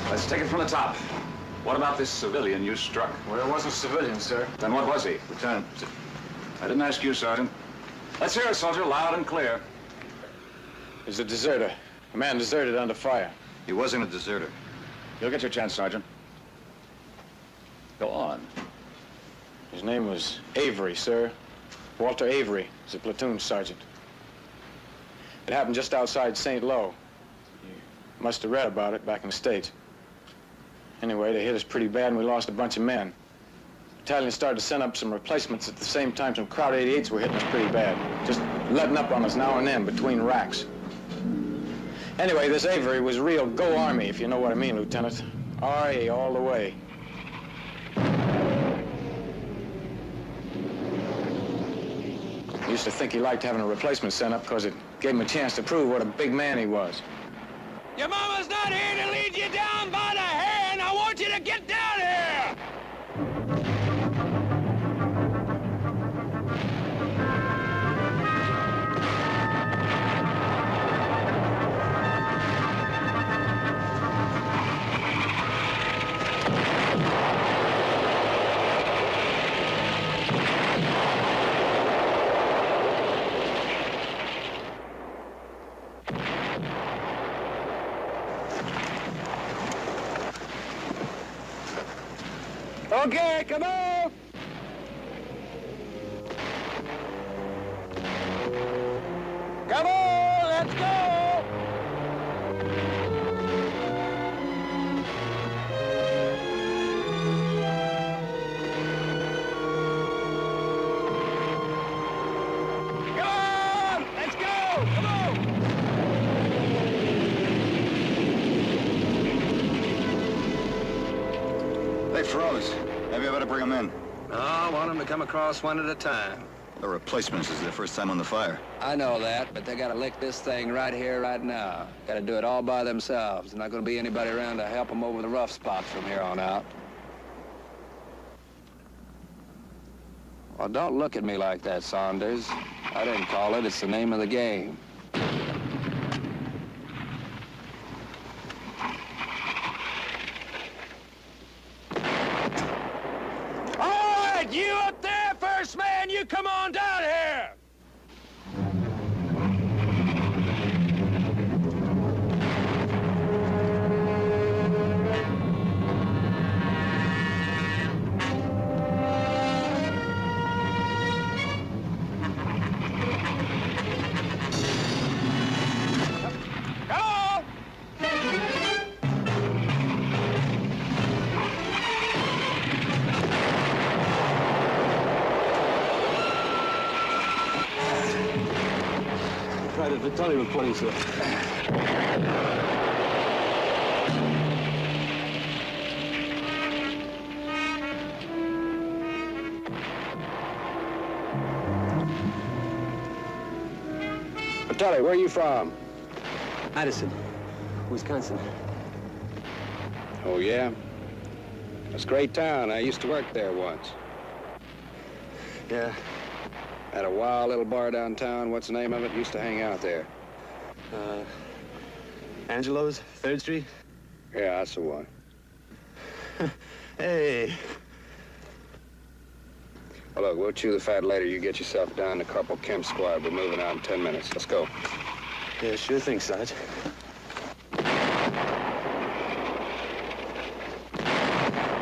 Let's take it from the top. What about this civilian you struck? Well, it wasn't a civilian, sir. Then what was he? Lieutenant. I didn't ask you, Sergeant. Let's hear it, soldier, loud and clear. He's a deserter. A man deserted under fire. He wasn't a deserter. You'll get your chance, Sergeant. Go on. His name was Avery, sir. Walter Avery. He's a platoon sergeant. It happened just outside St. Lo. You must have read about it back in the States. Anyway, they hit us pretty bad and we lost a bunch of men. The battalion started to send up some replacements at the same time some Crowd 88s were hitting us pretty bad. Just letting up on us now and then between racks. Anyway, this Avery was real go Army, if you know what I mean, Lieutenant. R.A. all the way. I used to think he liked having a replacement sent up because it gave him a chance to prove what a big man he was. Your mama's not here to lead you down by the hand. I want you to get down here. Okay, come on! Come on, let's go! Come on! Let's go! Come on! They froze. Maybe I better bring them in. No, I want them to come across one at a time. The replacements is their first time on the fire. I know that, but they gotta lick this thing right here, right now. Gotta do it all by themselves. There's not gonna be anybody around to help them over the rough spots from here on out. Well, don't look at me like that, Saunders. I didn't call it. It's the name of the game. You up there, first man, you come on down here! Come on! Private battalion reporting, sir. Battalion, where are you from? Madison, Wisconsin. Oh, yeah? That's a great town. I used to work there once. Yeah. Had a wild little bar downtown. What's the name of it? Used to hang out there. Angelo's, 3rd Street? Yeah, that's the one. Hey. Well, look, we'll chew the fat later. You get yourself down to Corporal Kemp's squad. We're moving out in 10 minutes. Let's go. Yeah, sure thing, Sarge.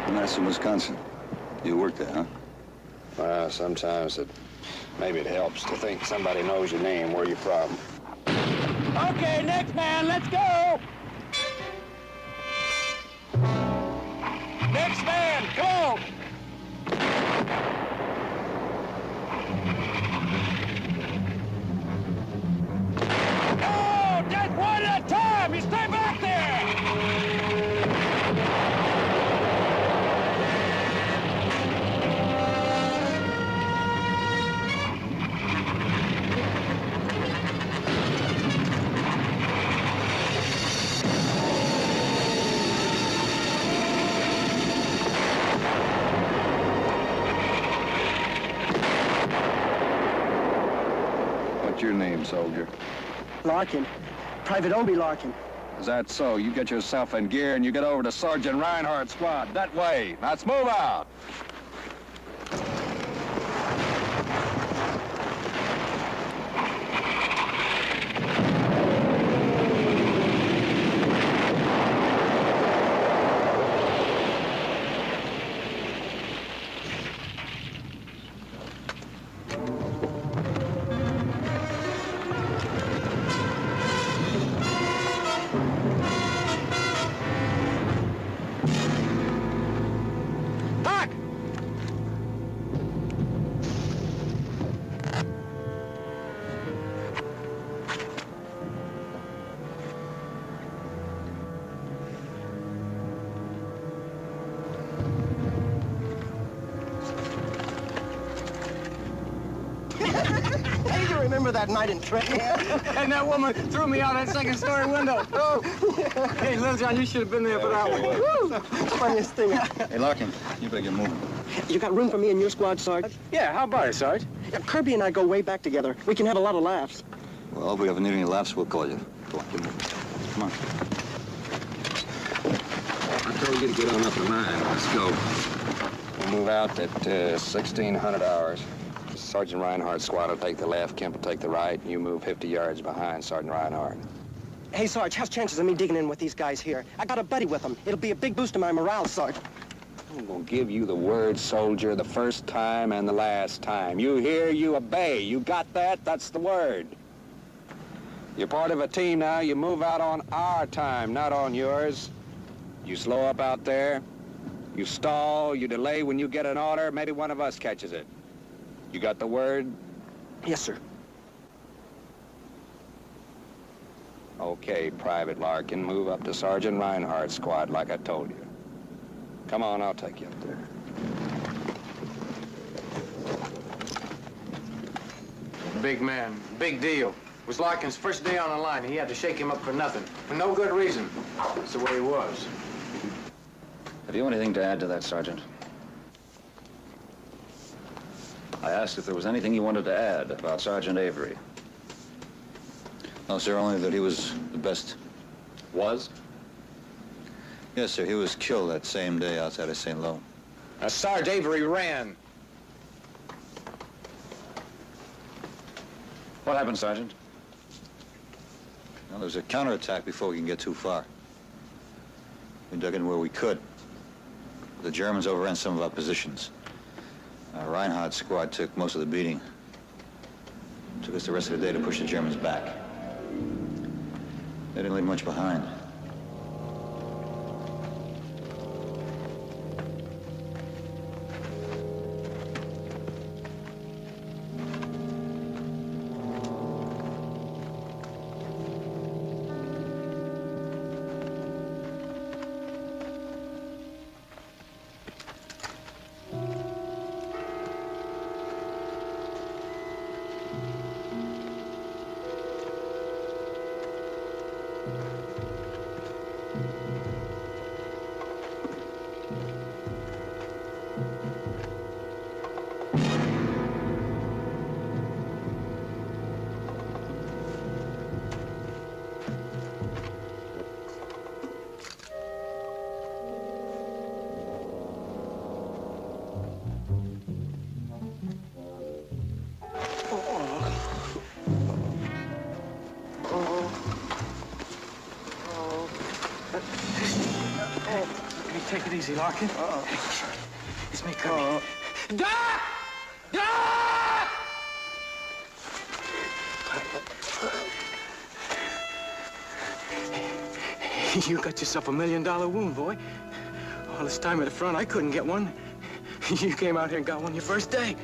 Madison, Wisconsin. You worked there, huh? Well, sometimes maybe it helps to think somebody knows your name, where you're from. Okay, next man, let's go! Next man, come on! Go! up! You stay back there! What's your name, soldier? Larkin. Private Obi Larkin. Is that so? You get yourself in gear and you get over to Sergeant Reinhardt's squad. That way. Now let's move out. Hey, you remember that night in Trenton? And that woman threw me out that second-story window. Oh. Hey, Little John, you should have been there for that one. Woo! Funniest thing. Hey, Larkin, you better get moving. You got room for me in your squad, Sarge? Yeah, how about it, Sarge? Kirby and I go way back together. We can have a lot of laughs. Well, if we ever need any laughs, we'll call you. Go on, get moving. Come on. I told you to get on up to mine. Let's go. We'll move out at 1600 hours. Sergeant Reinhardt's squad will take the left, Kemp will take the right, and you move 50 yards behind Sergeant Reinhardt. Hey, Sarge, how's chances of me digging in with these guys here? I got a buddy with them. It'll be a big boost to my morale, Sarge. I'm gonna give you the word, soldier, the first time and the last time. You hear, you obey. You got that? That's the word. You're part of a team now. You move out on our time, not on yours. You slow up out there. You stall. You delay when you get an order. Maybe one of us catches it. You got the word? Yes, sir. Okay, Private Larkin, move up to Sergeant Reinhardt's squad like I told you. Come on, I'll take you up there. Big man, big deal. It was Larkin's first day on the line, and he had to shake him up for nothing. For no good reason. That's the way he was. Have you anything to add to that, Sergeant? I asked if there was anything you wanted to add about Sergeant Avery. No, sir, only that he was the best. Was? Yes, sir, he was killed that same day outside of St. Lo. Sarge Avery ran. What happened, Sergeant? Well, there was a counterattack before we can get too far. We dug in where we could. The Germans overran some of our positions. Reinhardt's squad took most of the beating. It took us the rest of the day to push the Germans back. They didn't leave much behind. Take it easy, Larkin. It's me, Kirby. Doc! Doc! You got yourself $1 million wound, boy. All this time at the front, I couldn't get one. You came out here and got one your first day.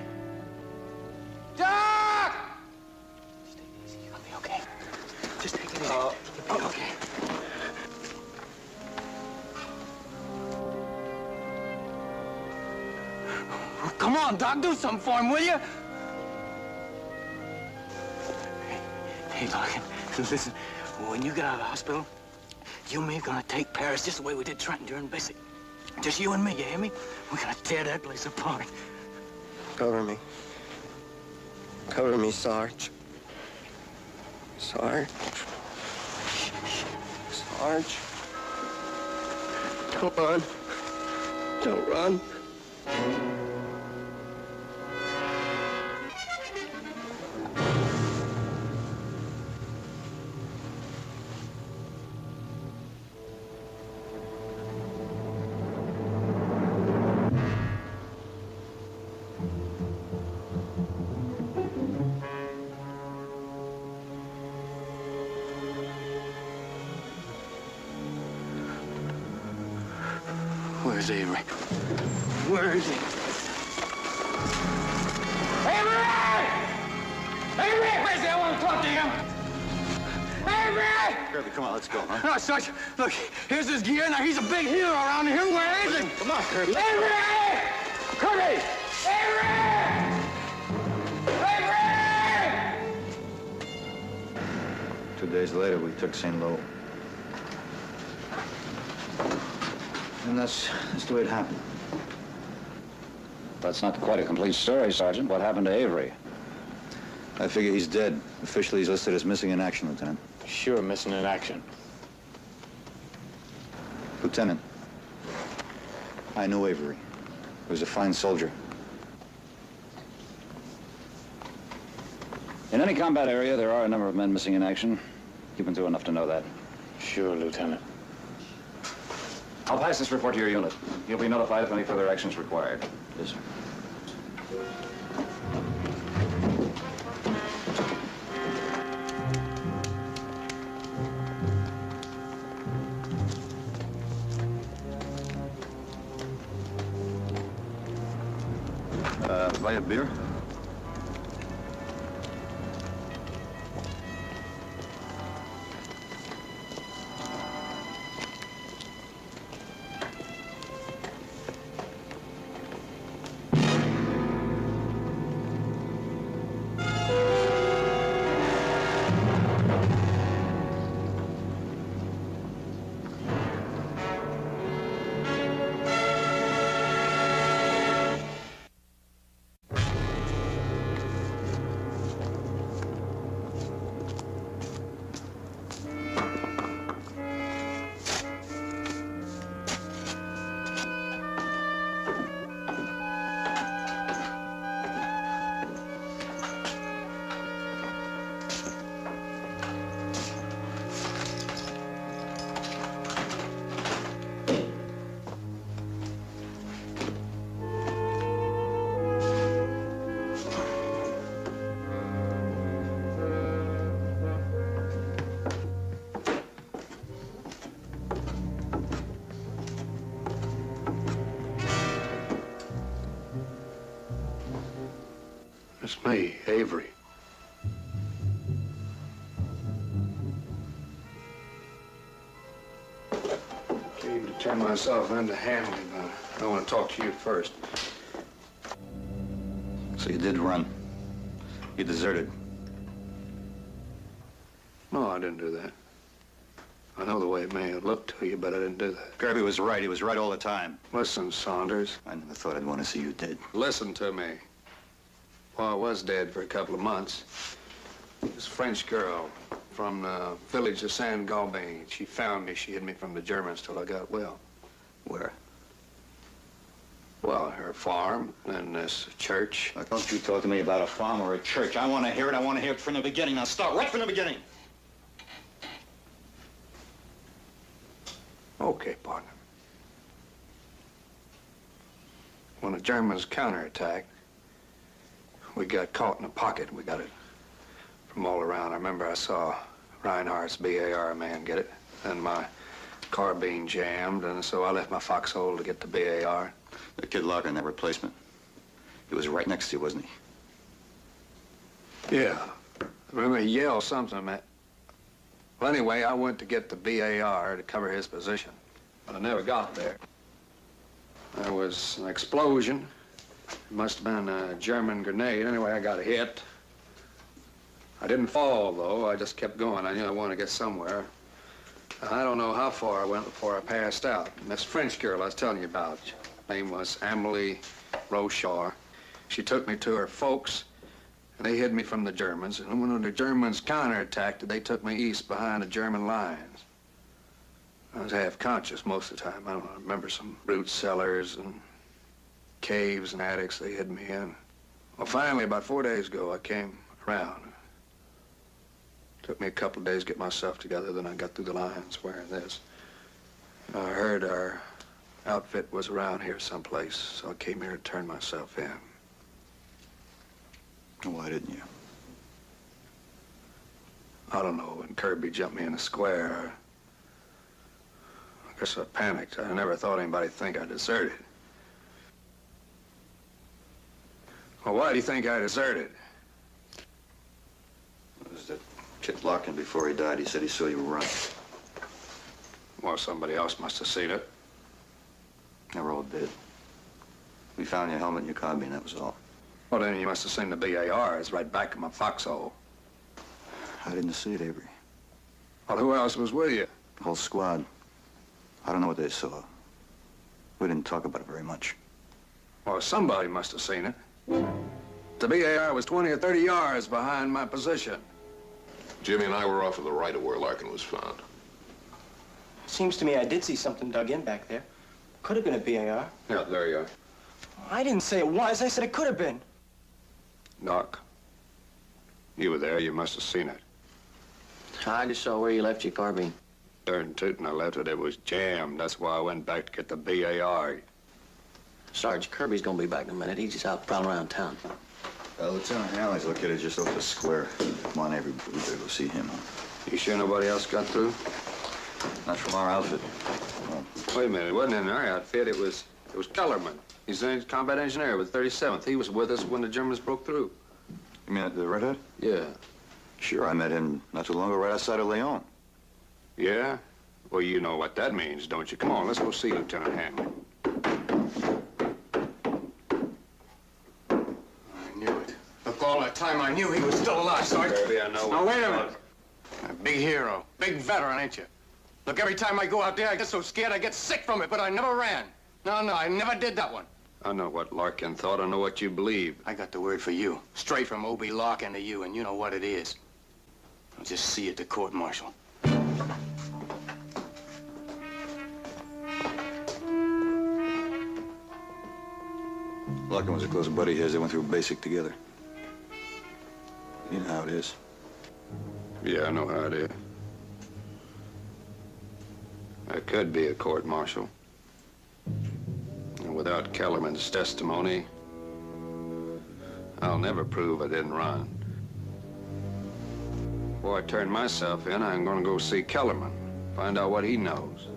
Doc! Just take it easy. You'll be okay. You'll be okay. on, Doc, do something for him, will you? Hey, Doc, listen, when you get out of the hospital, you and me are gonna take Paris just the way we did Trenton during basic. Just you and me, you hear me? We're gonna tear that place apart. Cover me. Cover me, Sarge. Sarge. Sarge. Don't run. Don't run. Where's Avery? Where is he? Avery! Avery! Where's he? I want to talk to him. Avery! Kirby, come on, let's go, huh? No, Sarge, look, here's his gear. Now, he's a big hero around here. Where is he? Come on, Kirby. Avery! Kirby! Avery! Avery! 2 days later, we took St. Lo. And that's the way it happened. That's not quite a complete story, Sergeant. What happened to Avery? I figure he's dead. Officially, he's listed as missing in action, Lieutenant. Sure, missing in action. Lieutenant, I knew Avery. He was a fine soldier. In any combat area, there are a number of men missing in action. You've been through enough to know that. Sure, Lieutenant. I'll pass this report to your unit. You'll be notified if any further action is required. Yes, sir. Buy a beer? It's me, Avery. Came to turn myself into Hanley, but I want to talk to you first. So you did run. You deserted. No, I didn't do that. I know the way it may have looked to you, but I didn't do that. Kirby was right. He was right all the time. Listen, Saunders. I never thought I'd want to see you dead. Listen to me. Well, I was dead for a couple of months. This French girl from the village of San Galbain, she found me. She hid me from the Germans till I got well. Where? Well, her farm and this church. Now, don't you talk to me about a farm or a church. I want to hear it. I want to hear it from the beginning. Now start right from the beginning. Okay, partner. When the Germans counterattacked, we got caught in a pocket. We got it from all around. I remember I saw Reinhardt's BAR man get it, and my carbine jammed, and so I left my foxhole to get the BAR. The kid Larkin, that replacement. He was right next to you, wasn't he? Yeah. I remember he yelled something, man. Well, anyway, I went to get the BAR to cover his position, but I never got there. There was an explosion, It must have been a German grenade. Anyway, I got hit. I didn't fall, though. I just kept going. I knew I wanted to get somewhere. I don't know how far I went before I passed out. And this French girl I was telling you about, her name was Amelie Rochard. She took me to her folks, and they hid me from the Germans. And when the Germans counterattacked, they took me east behind the German lines. I was half conscious most of the time. I don't know, I remember some root cellars and caves and attics they hid me in. Well, finally, about 4 days ago, I came around. Took me a couple of days to get myself together, then I got through the lines wearing this. I heard our outfit was around here someplace, so I came here to turn myself in. Why didn't you? I don't know, when Kirby jumped me in the square, I guess I panicked. I never thought anybody'd think I deserted. Well, why do you think I deserted? Was that Kit Larkin, before he died, he said he saw you run. Well, somebody else must have seen it. Never all did. We found your helmet and your carbine, that was all. Well, then you must have seen the BARs right back in my foxhole. I didn't see it, Avery. Well, who else was with you? The whole squad. I don't know what they saw. We didn't talk about it very much. Well, somebody must have seen it. The BAR was 20 or 30 yards behind my position. Jimmy and I were off to the right of where Larkin was found. Seems to me I did see something dug in back there. Could have been a BAR. Yeah, there you are. I didn't say it was. I said it could have been. Doc, you were there. You must have seen it. I just saw where you left your carbine. Darn tootin' I left it. It was jammed. That's why I went back to get the BAR. Sergeant Kirby's gonna be back in a minute. He's just out prowling around town. Lieutenant Halley's located just over the square. Come on, Avery, we better go see him. You sure nobody else got through? Not from our outfit. No. Wait a minute. It wasn't in our outfit. It was Kellerman. He's a combat engineer with 37th. He was with us when the Germans broke through. You mean the redhead? Yeah. Sure, I met him not too long ago right outside of Leon. Yeah? Well, you know what that means, don't you? Come on, let's go see Lieutenant Hanley. I knew it. Look, all that time I knew he was still alive, Sergeant. Kirby, I know. Now, wait a minute. A big hero, big veteran, ain't you? Look, every time I go out there, I get so scared I get sick from it, but I never ran. No, I never did that one. I know what Larkin thought. I know what you believe. I got the word for you. Straight from O.B. Larkin to you, and you know what it is. I'll just see you at the court-martial. Larkin was a close buddy of his. They went through basic together. You know how it is. Yeah, I know how it is. There could be a court-martial. And without Kellerman's testimony, I'll never prove I didn't run. Before I turn myself in, I'm gonna go see Kellerman, find out what he knows.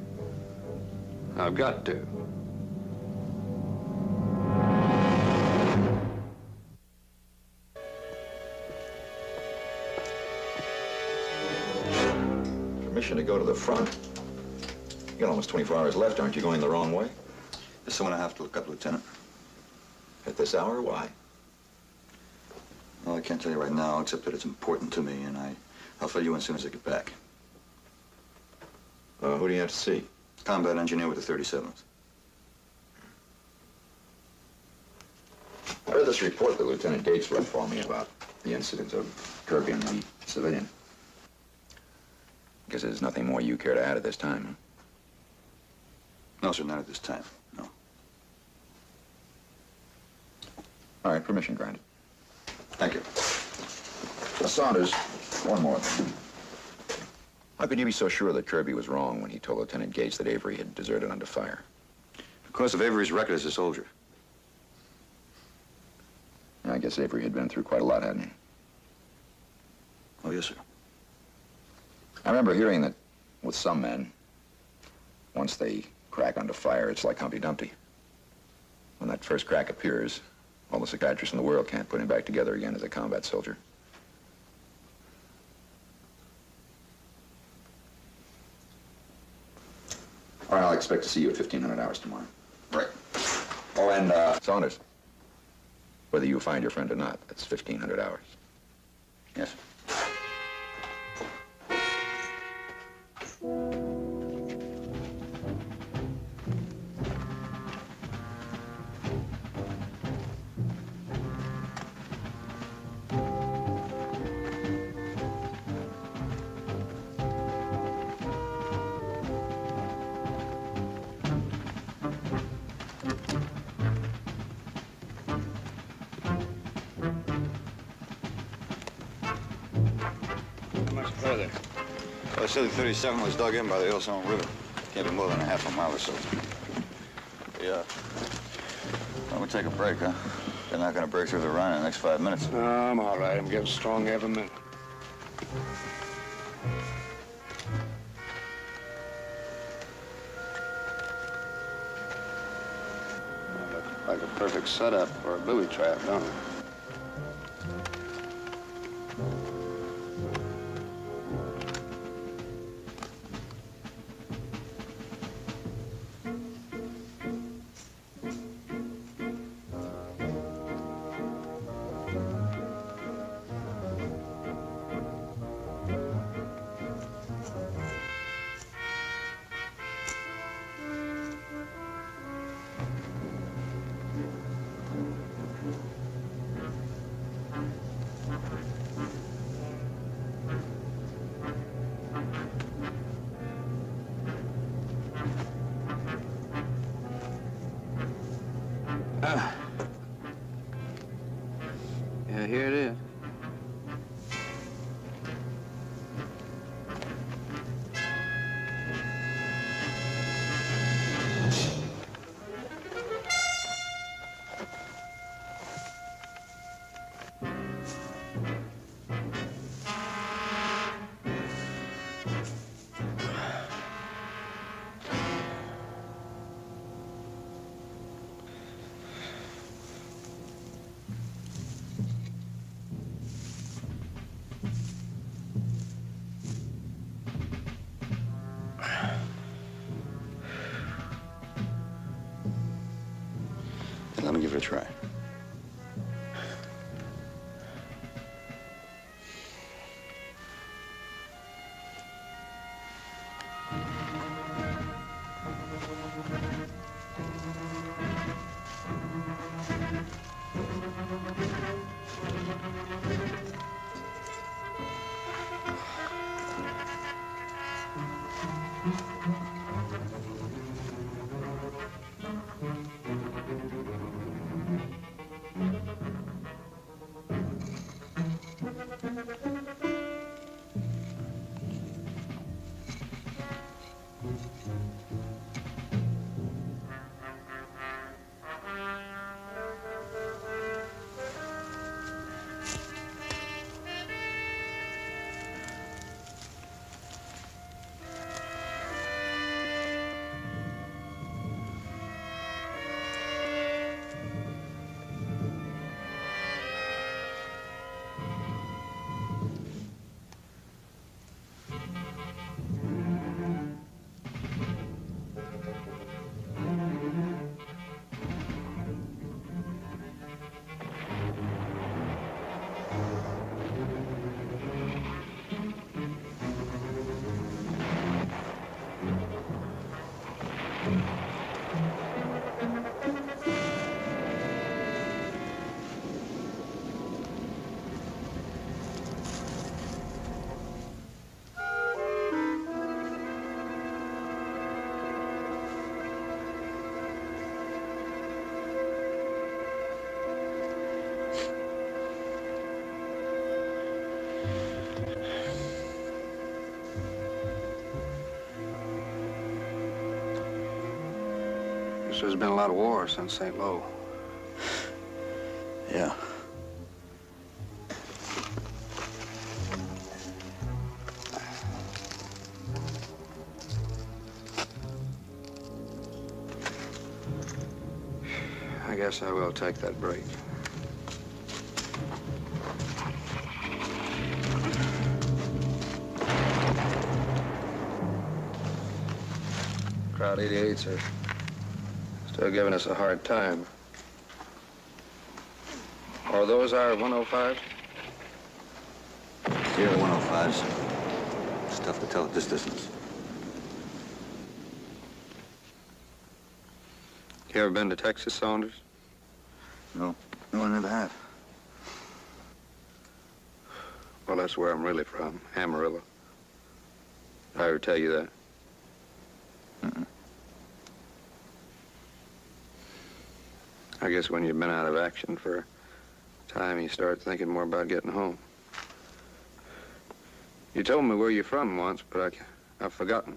I've got to. Permission to go to the front. You got almost 24 hours left. Aren't you going the wrong way? There's someone I have to look up, Lieutenant. At this hour? Why? Well, I can't tell you right now, except that it's important to me, and I'll fill you in as soon as I get back. Who do you have to see? Combat engineer with the 37th. I read this report that Lieutenant Gates read for me about the incident of Kirby and the civilian. Guess there's nothing more you care to add at this time, huh? No, sir, not at this time. No. All right, permission granted. Thank you. Saunders, one more thing. How could you be so sure that Kirby was wrong when he told Lieutenant Gates that Avery had deserted under fire? Because of Avery's record as a soldier. I guess Avery had been through quite a lot, hadn't he? Oh, yes, sir. I remember hearing that with some men, once they crack under fire, it's like Humpty Dumpty. When that first crack appears, all the psychiatrists in the world can't put him back together again as a combat soldier. All right, I'll expect to see you at 1500 hours tomorrow. Right. Oh, and, Saunders, Whether you find your friend or not, that's 1,500 hours. Yes. How much further? Well, Silly 37 was dug in by the Yellowstone River. Can't be more than a half a mile or so. Yeah. Why don't we take a break, huh? They're not going to break through the Rhine in the next 5 minutes. No, I'm all right. I'm getting strong every minute. Looks like a perfect setup for a booby trap, don't it? Yeah, here it is. Then let me give it a try. There's been a lot of war since St. Lo. Yeah. I guess I will take that break. Crowd 88s are still giving us a hard time. Are those our 105s? Here are 105s. It's tough to tell at this distance. You ever been to Texas, Saunders? No, I never have. Well, that's where I'm really from, Amarillo. Did I ever tell you that? Mm-mm. I guess when you've been out of action for a time, you start thinking more about getting home. You told me where you're from once, but I've forgotten.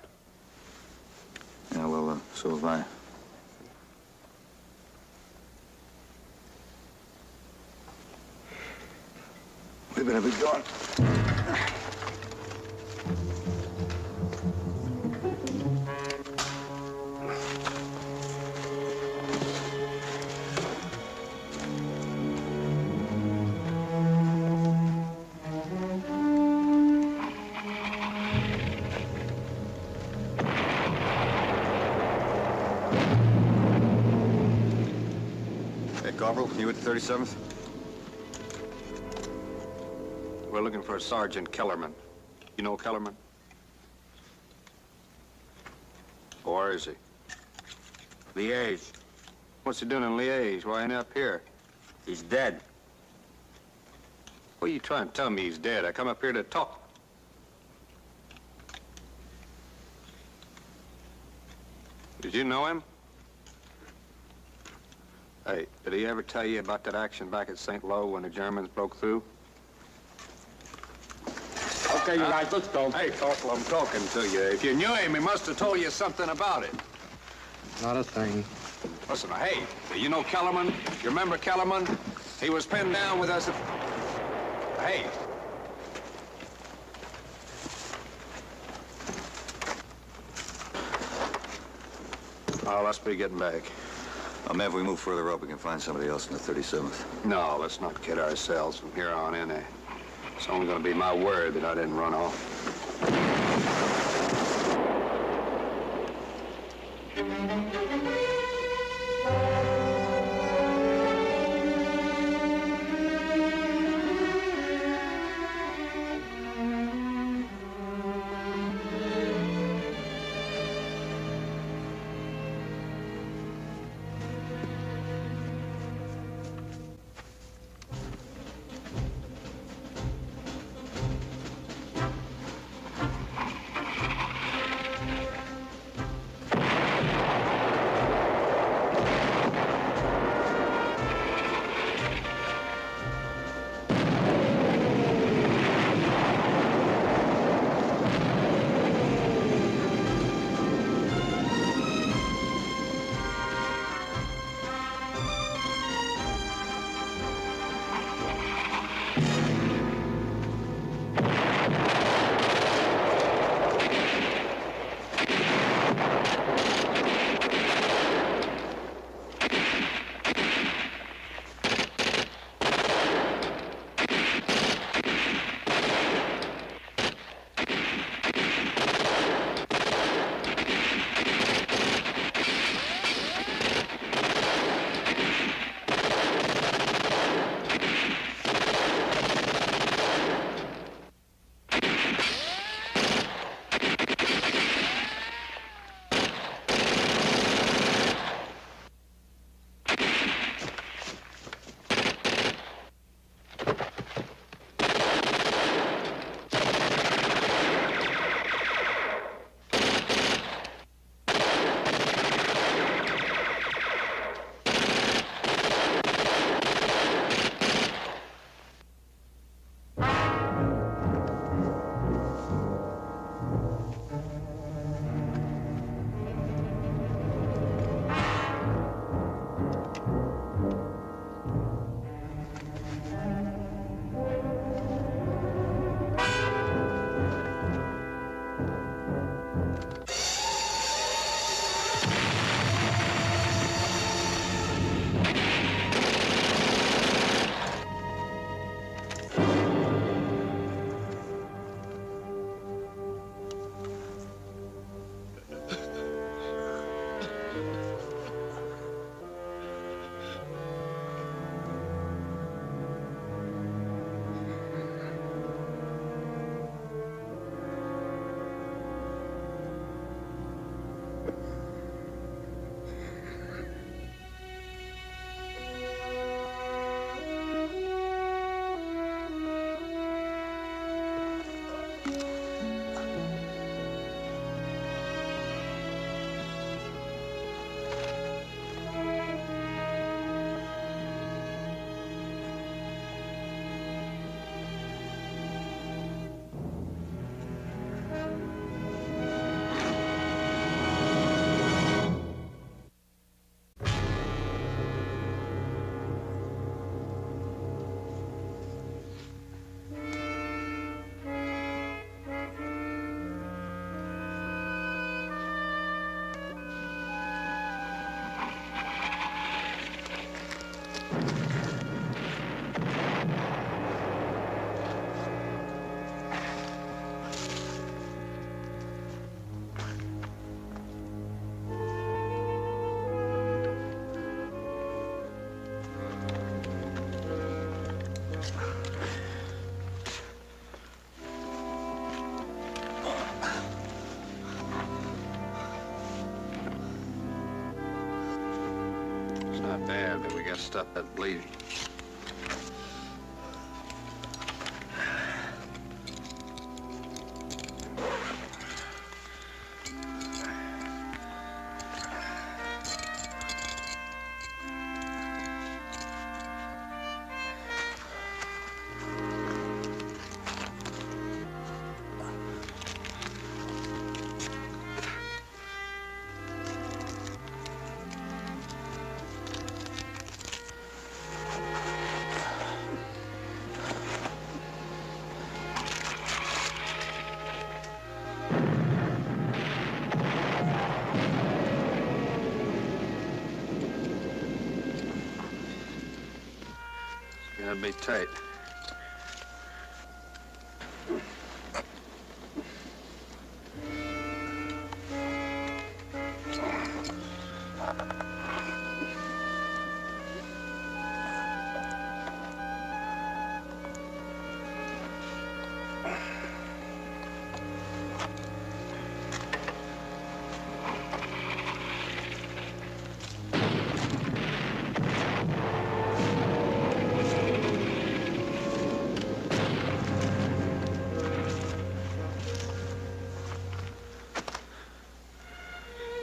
Yeah, well, so have I. We better be gone. Hey, Corporal, you with the 37th? We're looking for Sergeant Kellerman. You know Kellerman? Where is he? Liège. What's he doing in Liège? Why ain't he up here? He's dead. What are you trying to tell me he's dead? I come up here to talk. Did you know him? Hey, did he ever tell you about that action back at St. Lo when the Germans broke through? Okay, you guys, let's go. Hey, Corporal, I'm talking to you. If you knew him, he must have told you something about it. Not a thing. Listen, hey, do you know Kellerman? You remember Kellerman? He was pinned down with us. Hey. Oh, let's be getting back. Man, if we move further up, we can find somebody else in the 37th. No, let's not kid ourselves from here on in. It's only going to be my word that I didn't run off. Not bad, but we got to stop that bleeding. It's gonna be tight.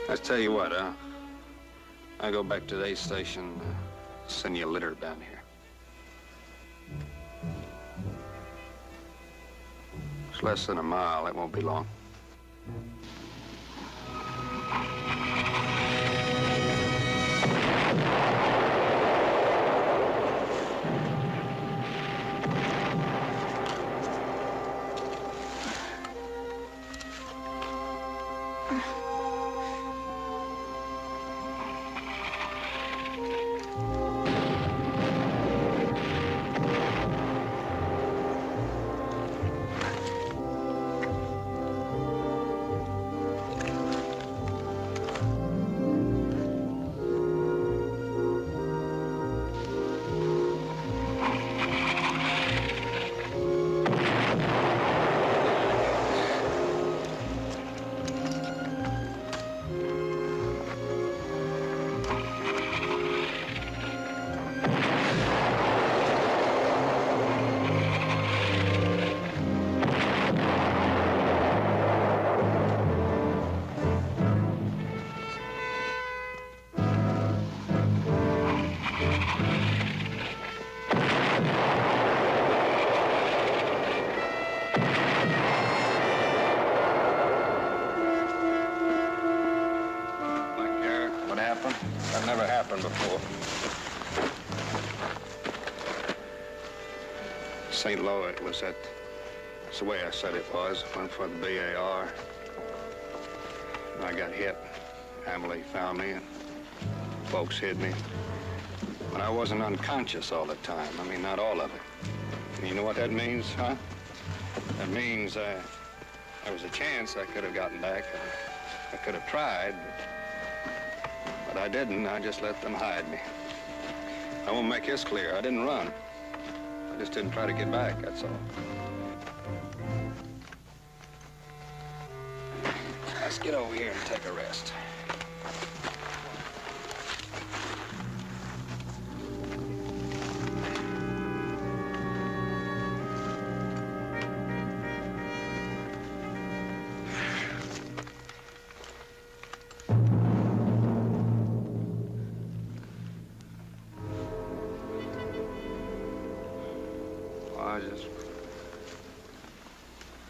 Let's tell you what, I go back to the aid station, send you a litter down here. It's less than a mile, it won't be long. That never happened before. St. Louis, it was that. It's the way I said it was. Went for the BAR. I got hit. Emily found me, and folks hid me. But I wasn't unconscious all the time. I mean, not all of it. And you know what that means, huh? That means there was a chance I could have gotten back. I could have tried, but I didn't. I just let them hide me. I won't make this clear. I didn't run. I just didn't try to get back, that's all. Let's get over here and take a rest.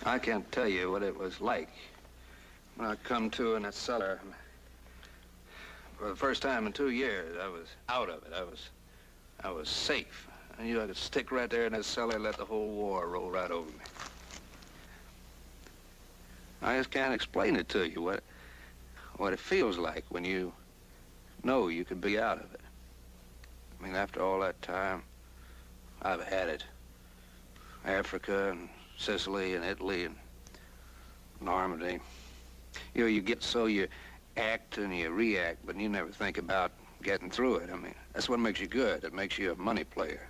I can't tell you what it was like when I come to in that cellar. For the first time in 2 years, I was out of it. I was safe. I knew I could stick right there in that cellar and let the whole war roll right over me. I just can't explain it to you, what it feels like when you know you could be out of it. I mean, after all that time, I've had it. Africa and Sicily and Italy and Normandy. You know, you get so you act and you react, but you never think about getting through it. I mean, that's what makes you good. It makes you a money player.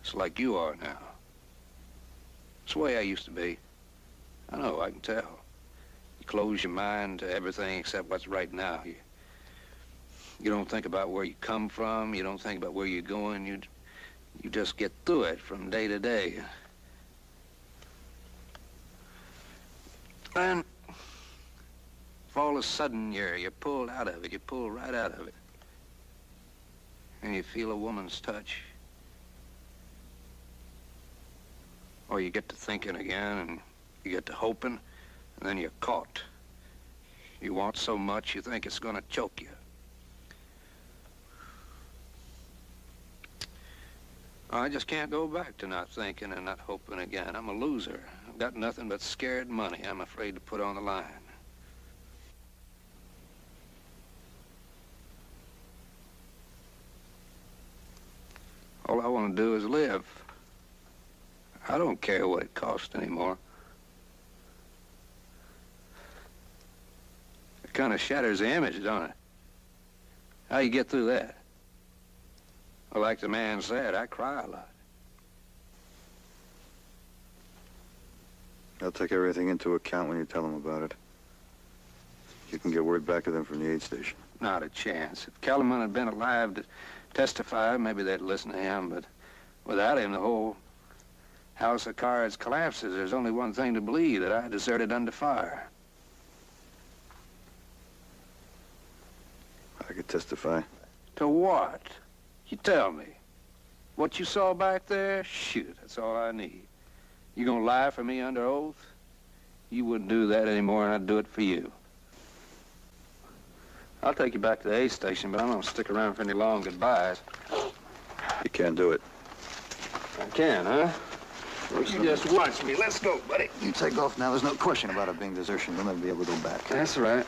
It's like you are now. It's the way I used to be. I know, I can tell. You close your mind to everything except what's right now. You don't think about where you come from. You don't think about where you're going. You just get through it from day to day. And if all of a sudden you're pulled out of it, you pull right out of it, and you feel a woman's touch, or you get to thinking again, and you get to hoping, and then you're caught. You want so much you think it's gonna choke you. I just can't go back to not thinking and not hoping again. I'm a loser. I've got nothing but scared money I'm afraid to put on the line. All I want to do is live. I don't care what it costs anymore. It kind of shatters the image, don't it? How you get through that? Well, like the man said, I cry a lot. I'll take everything into account when you tell them about it. You can get word back to them from the aid station. Not a chance. If Kellerman had been alive to testify, maybe they'd listen to him, but without him, the whole house of cards collapses. There's only one thing to believe, that I deserted under fire. I could testify. To what? You tell me. What you saw back there? Shoot, that's all I need. You gonna lie for me under oath? You wouldn't do that anymore, and I'd do it for you. I'll take you back to the aid station, but I'm gonna stick around for any long goodbyes. You can't do it. I can, huh? Well, you just watch me. Let's go, buddy. You take off now. There's no question about it being desertion. You'll never be able to go back. That's right.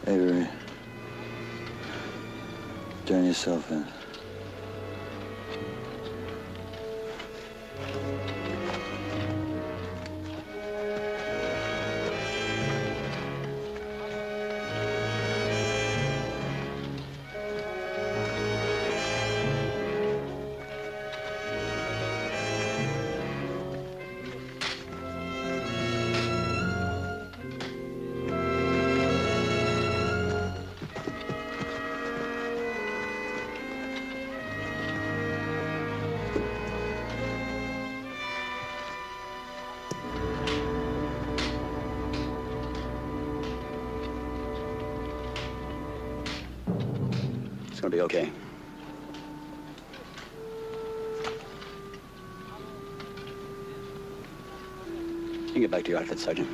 Avery, turn yourself in. It's gonna be okay. You can get back to your outfit, Sergeant.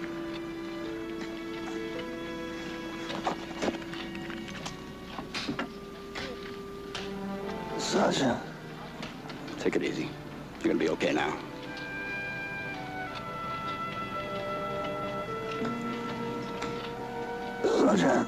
Sergeant. Take it easy. You're gonna be okay now. Sergeant.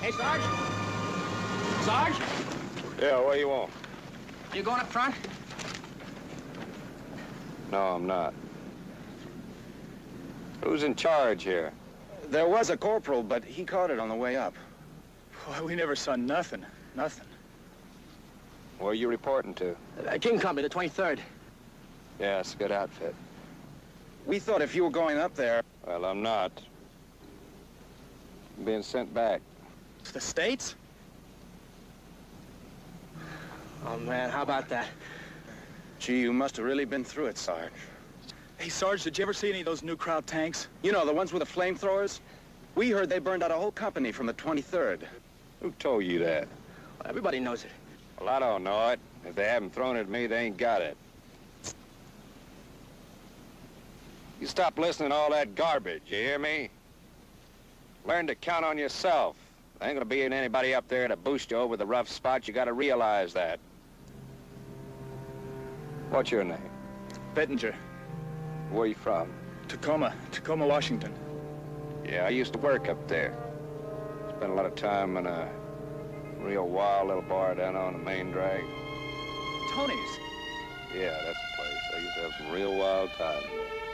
Hey, Sarge? Sarge? Yeah, what do you want? You going up front? No, I'm not. Who's in charge here? There was a corporal, but he caught it on the way up. Boy, we never saw nothing. Nothing. Where are you reporting to? King Company, the 23rd. Yeah, it's a good outfit. We thought if you were going up there... Well, I'm not. I'm being sent back. To the States? Oh, man, how about that? Gee, you must have really been through it, Sarge. Hey, Sarge, did you ever see any of those new crowd tanks? You know, the ones with the flamethrowers? We heard they burned out a whole company from the 23rd. Who told you that? Well, everybody knows it. Well, I don't know it. If they haven't thrown it at me, they ain't got it. You stop listening to all that garbage, you hear me? Learn to count on yourself. There ain't gonna be anybody up there to boost you over the rough spots. You gotta realize that. What's your name? Bettinger. Where you from? Tacoma, Washington. Yeah, I used to work up there. Spent a lot of time in a real wild little bar down on the main drag. Tony's. Yeah, that's the place. I used to have some real wild times there.